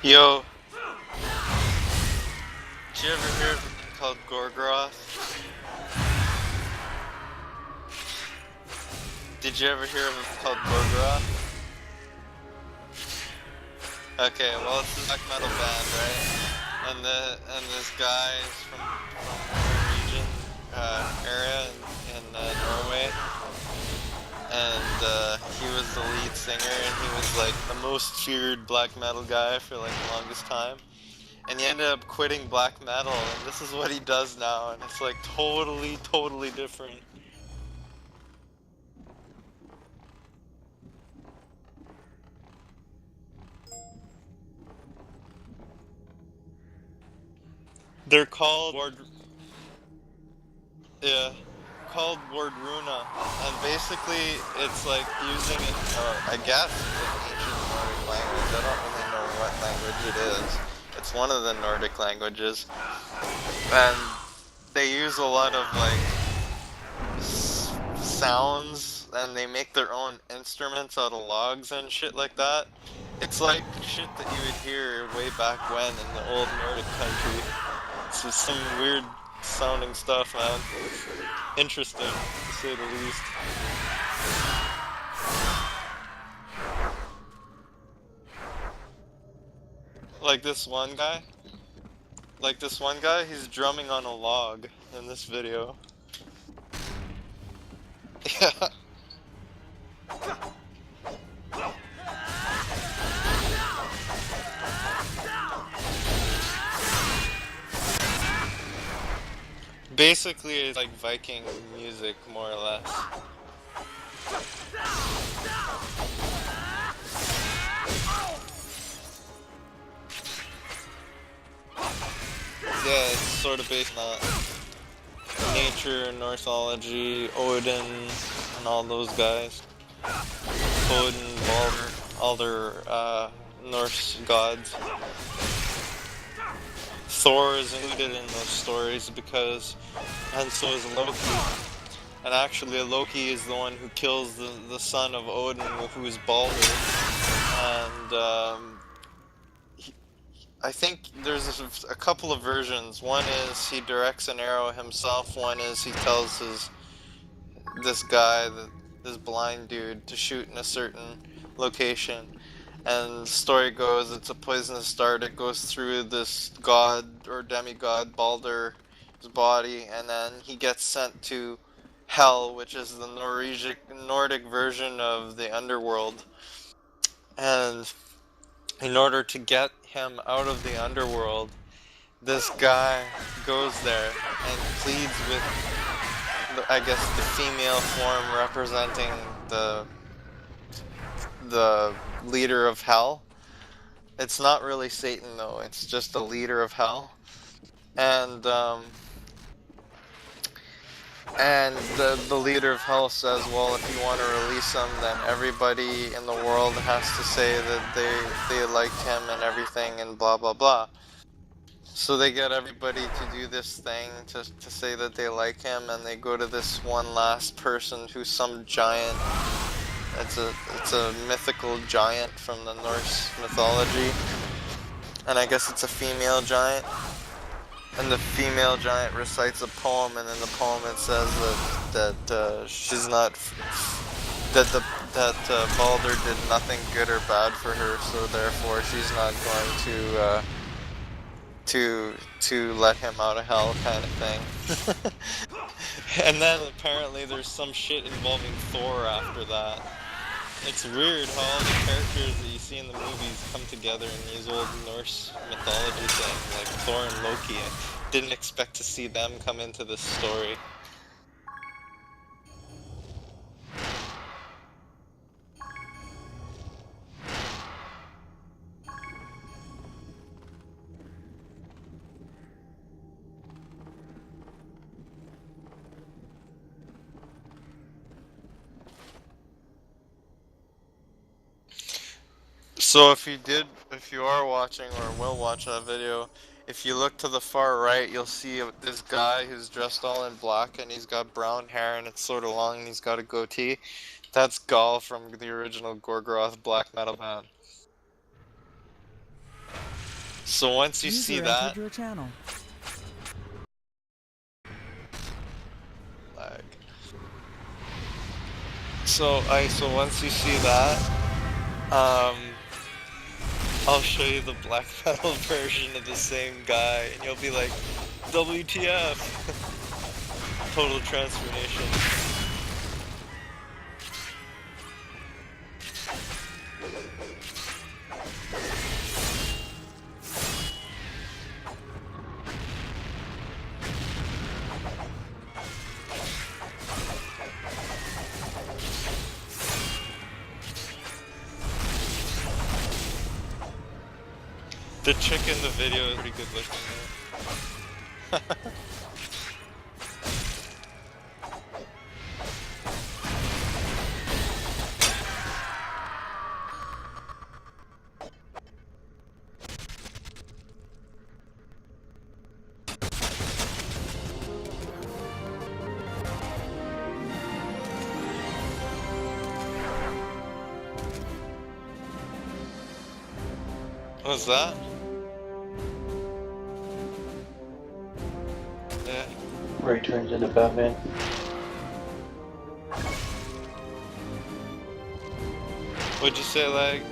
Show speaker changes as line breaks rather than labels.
Yo, did you ever hear of a thing called Gorgoroth? Did you ever hear of a thing called Gorgoroth? Okay, well it's a black metal band, right? And this guy is from Norwegian area in Norway, and he was the lead singer, and he was like the most feared black metal guy for like the longest time. And he ended up quitting black metal, and this is what he does now, and it's like totally different. They're called yeah, called Wardruna, and basically it's like using it, or I guess it's an ancient Nordic language. I don't really know what language it is. It's one of the Nordic languages, and they use a lot of like sounds, and they make their own instruments out of logs and shit like that. It's like shit that you would hear way back when in the old Nordic country. It's just some weird sounding stuff, man. Interesting, to say the least. Like this one guy, he's drumming on a log in this video. Yeah. Basically, it's like Viking music, more or less. Yeah, it's sort of based on nature, Northology, Odin, and all those guys. Odin, Balder, all their Norse gods. Thor is included in those stories because, and so is Loki. And actually, Loki is the one who kills the son of Odin, who is Balder. And I think there's a couple of versions. One is he directs an arrow himself. One is he tells this guy, this blind dude, to shoot in a certain location. And the story goes, it's a poisonous dart. It goes through this god or demigod Baldur's body, and then he gets sent to Hell, which is the Nordic version of the underworld. And in order to get him out of the underworld, this guy goes there and pleads with, I guess, the female form representing the leader of Hell. It's not really Satan though; it's just the leader of Hell, and the leader of Hell says, well, if you want to release him, then everybody in the world has to say that they liked him and everything, and blah blah blah. So they get everybody to do this thing to say that they like him, and they go to this one last person who's some giant. It's a mythical giant from the Norse mythology, and I guess it's a female giant. And the female giant recites a poem, and in the poem it says that she's not that Balder did nothing good or bad for her, so therefore she's not going to let him out of hell, kind of thing. And then apparently there's some shit involving Thor after that. It's weird how all the characters that you see in the movies come together in these old Norse mythology things, like Thor and Loki. I didn't expect to see them come into this story. So if you are watching or will watch that video, if you look to the far right, you'll see this guy who's dressed all in black, and he's got brown hair, and it's sort of long, and he's got a goatee. That's Gaul from the original Gorgoroth black metal band. So once you see that,
your channel.
lag. So once you see that, I'll show you the black metal version of the same guy, and you'll be like, WTF? Total transformation. The chick in the video is pretty good looking though. What was that? Yeah.
Where he turns into Batman.
What'd you say, lag?